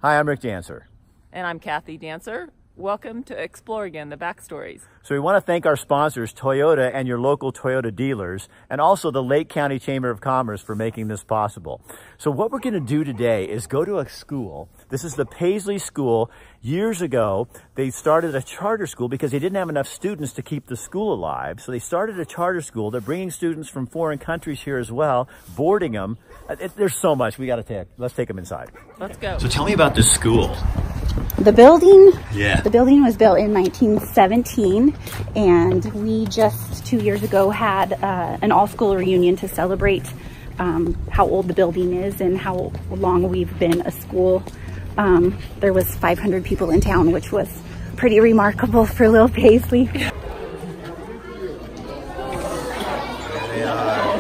Hi, I'm Rick Dancer. And I'm Kathy Dancer. Welcome to Explore Again, the Backstories. So we want to thank our sponsors, Toyota and your local Toyota dealers, and also the Lake County Chamber of Commerce for making this possible. So what we're going to do today is go to a school. This is the Paisley School. Years ago, they started a charter school because they didn't have enough students to keep the school alive. So they started a charter school. They're bringing students from foreign countries here as well, boarding them. There's so much we got to take. Let's take them inside. Let's go. So tell me about this school. The building? Yeah. The building was built in 1917, and we just 2 years ago had an all-school reunion to celebrate how old the building is and how long we've been a school. There was 500 people in town, which was pretty remarkable for little Paisley. There they are.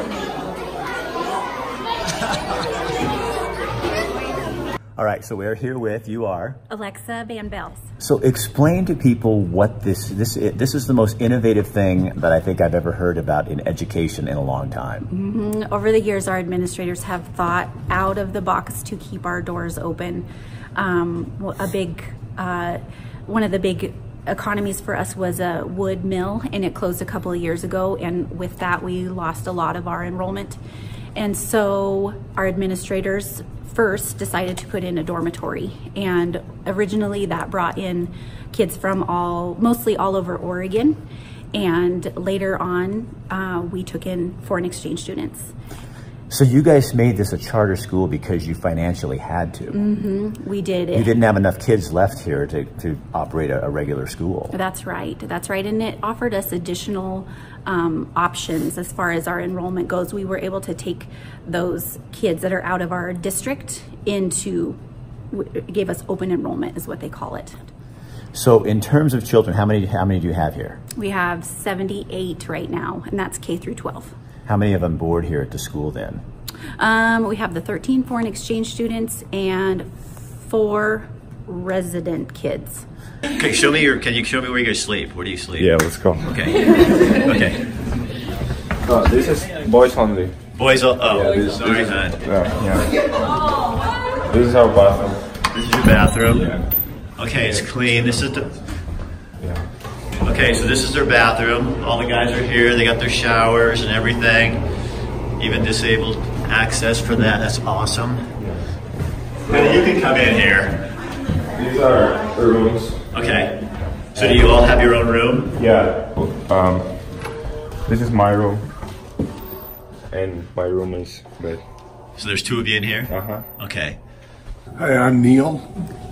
All right, so we're here with, you are? Alexa Van Bells. So explain to people what this is the most innovative thing that I think I've ever heard about in education in a long time. Over the years, our administrators have thought out of the box to keep our doors open. One of the big economies for us was a wood mill, and it closed a couple of years ago, and with that we lost a lot of our enrollment. And so our administrators first decided to put in a dormitory, and originally that brought in kids from mostly all over Oregon, and later on we took in foreign exchange students. So you guys made this a charter school because you financially had to. We did. You didn't have enough kids left here to operate a regular school. That's right. That's right. And it offered us additional options as far as our enrollment goes. We were able to take those kids that are out of our district it gave us open enrollment is what they call it. So in terms of children, how many do you have here? We have 78 right now, and that's K through 12. How many of them board here at the school then? We have the 13 foreign exchange students and 4 resident kids. Okay, can you show me where you guys sleep? Where do you sleep? Yeah, let's go. Okay. Okay. This is boys only. Boys, Sorry. Yeah. This is our bathroom. This is your bathroom? Yeah. Okay, it's clean. This is Yeah. Okay, so this is their bathroom. All the guys are here. They got their showers and everything. Even disabled access for that. That's awesome. And you can come in here. These are the rooms. Okay. So do you all have your own room? Yeah. This is my room. And my room is bed. So there's 2 of you in here? Okay. Hi, I'm Neil.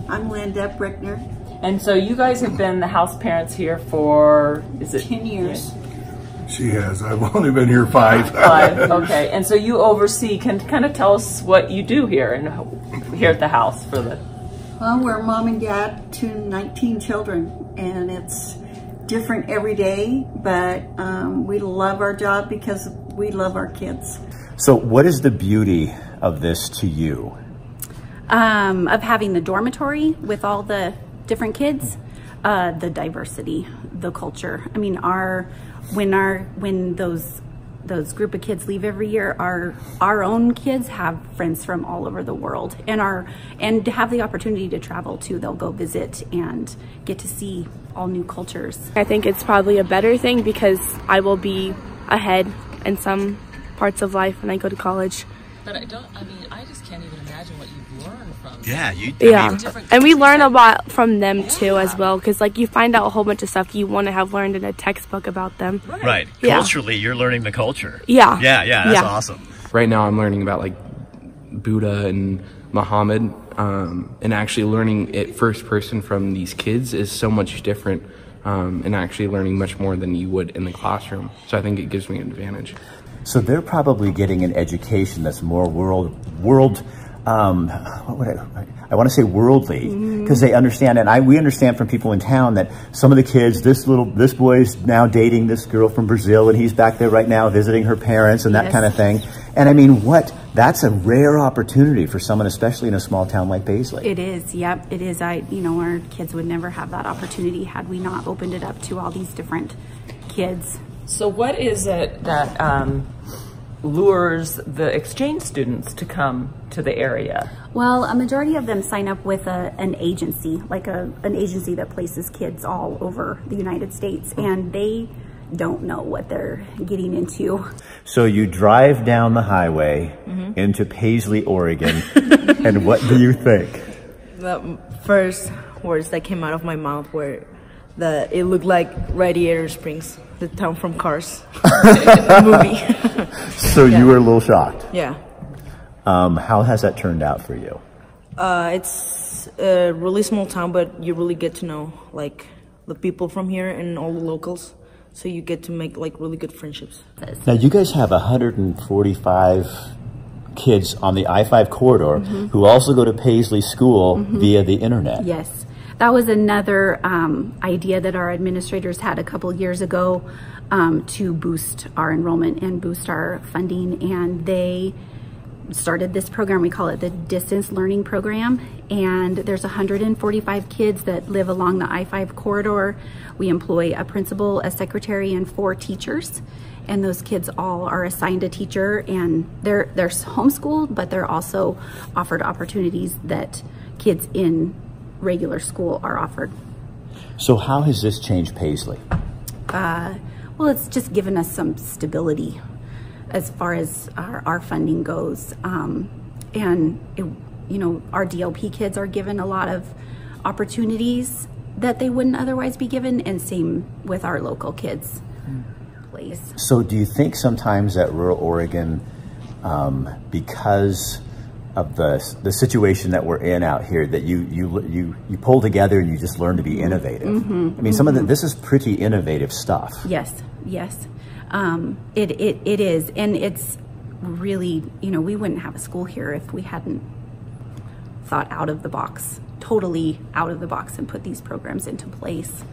I'm Linda Brickner. And so you guys have been the house parents here for, is it 10 years? She has. I've only been here 5. 5, okay. And so you oversee, can kind of tell us what you do here and here at the house for the... Well, we're mom and dad to 19 children, and it's different every day, but we love our job because we love our kids. So what is the beauty of this to you? Of having the dormitory with all the different kids, the diversity, the culture. I mean, when those group of kids leave every year, our own kids have friends from all over the world, and to have the opportunity to travel too. They'll go visit and get to see all new cultures. I think it's probably a better thing because I will be ahead in some parts of life when I go to college. But I just can't even imagine what you've learned from. Yeah, and we learn a lot from them too as well, because like you find out a whole bunch of stuff you wouldn't have learned in a textbook about them. Right. Culturally, you're learning the culture. Yeah. Yeah, that's awesome. Right now I'm learning about like Buddha and Muhammad, and actually learning it first person from these kids is so much different, and actually learning much more than you would in the classroom. So I think it gives me an advantage. So they're probably getting an education that's more I want to say worldly, because they understand, and we understand from people in town that some of the kids, this boy's now dating this girl from Brazil, and he's back there right now visiting her parents and that kind of thing. And I mean, that's a rare opportunity for someone, especially in a small town like Paisley. It is, yep, it is. Our kids would never have that opportunity had we not opened it up to all these different kids. So what is it that lures the exchange students to come to the area? Well, a majority of them sign up with an agency, like an agency that places kids all over the United States, and they don't know what they're getting into. So you drive down the highway into Paisley, Oregon, and what do you think? The first words that came out of my mouth were that it looked like Radiator Springs, the town from Cars, the movie. So you were a little shocked. Yeah. How has that turned out for you? It's a really small town, but you really get to know like the people from here and all the locals. So you get to make like really good friendships. Now you guys have 145 kids on the I-5 corridor who also go to Paisley School via the internet. Yes, that was another idea that our administrators had a couple years ago to boost our enrollment and boost our funding, and they started this program. We call it the Distance Learning Program, and there's 145 kids that live along the I-5 corridor. We employ a principal, a secretary, and 4 teachers, and those kids all are assigned a teacher, and they're homeschooled, but they're also offered opportunities that kids in regular school are offered. So how has this changed Paisley? Well, it's just given us some stability as far as our funding goes. And you know, our DLP kids are given a lot of opportunities that they wouldn't otherwise be given, and same with our local kids. Please. So do you think sometimes that rural Oregon, because of the situation that we're in out here, that you pull together and you just learn to be innovative? I mean, some of this is pretty innovative stuff. Yes, yes. It is, and it's really, you know, we wouldn't have a school here if we hadn't thought out of the box, totally out of the box, and put these programs into place.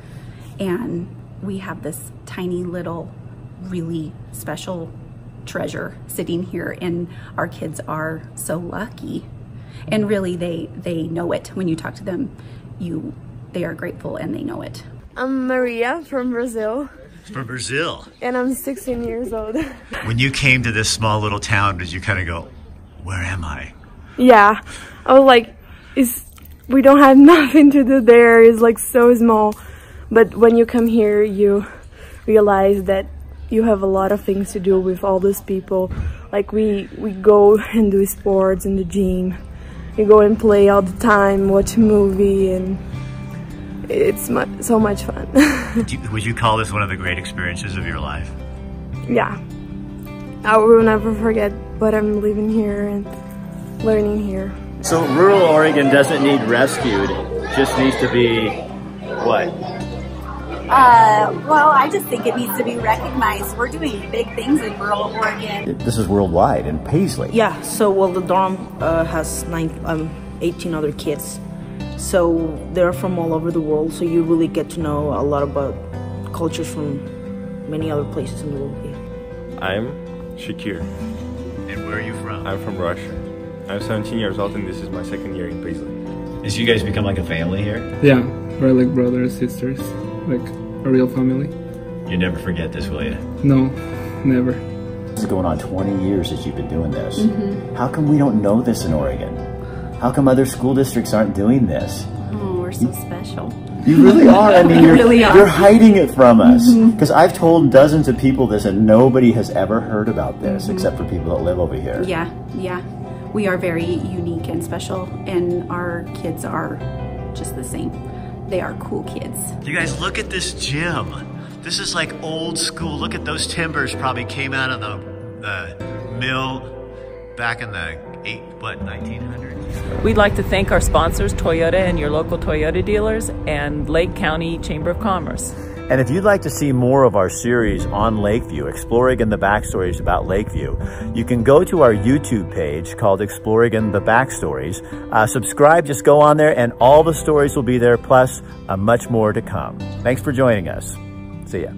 And we have this tiny little, really special treasure sitting here, and our kids are so lucky. And really, they know it. When you talk to them, they are grateful and they know it. I'm Maria from Brazil. From Brazil. And I'm 16 years old. When you came to this small little town, did you kind of go, where am I? Yeah, I was like, we don't have nothing to do there. It's like so small. But when you come here, you realize that you have a lot of things to do with all those people. Like we go and do sports in the gym. We go and play all the time, watch a movie, and it's so much fun. Would you call this one of the great experiences of your life? Yeah, I will never forget what I'm living here and learning here. So rural Oregon doesn't need rescued, it just needs to be what? Well, I just think it needs to be recognized. We're doing big things in rural Oregon. This is worldwide in Paisley. Yeah, so well, the dorm has 18 other kids. So they're from all over the world, so you really get to know a lot about cultures from many other places in the world. Yeah. I'm Shakir. And where are you from? I'm from Russia. I'm 17 years old and this is my second year in Paisley. Did you guys become like a family here? Yeah, we're like brothers, sisters, like a real family. You never forget this, will you? No, never. This is going on 20 years that you've been doing this. How come we don't know this in Oregon? How come other school districts aren't doing this? Oh, we're so special. You really are. I mean, you're hiding it from us. Mm-hmm. Because I've told dozens of people this and nobody has ever heard about this except for people that live over here. Yeah, yeah. We are very unique and special, and our kids are just the same. They are cool kids. You guys, look at this gym. This is like old school. Look at those timbers probably came out of the mill back in the 1900s. We'd like to thank our sponsors, Toyota and your local Toyota dealers, and Lake County Chamber of Commerce. And if you'd like to see more of our series on Lakeview, Exploring the Backstories about Lakeview, you can go to our YouTube page called Exploring the Backstories. Subscribe, just go on there, and all the stories will be there, plus much more to come. Thanks for joining us. See ya.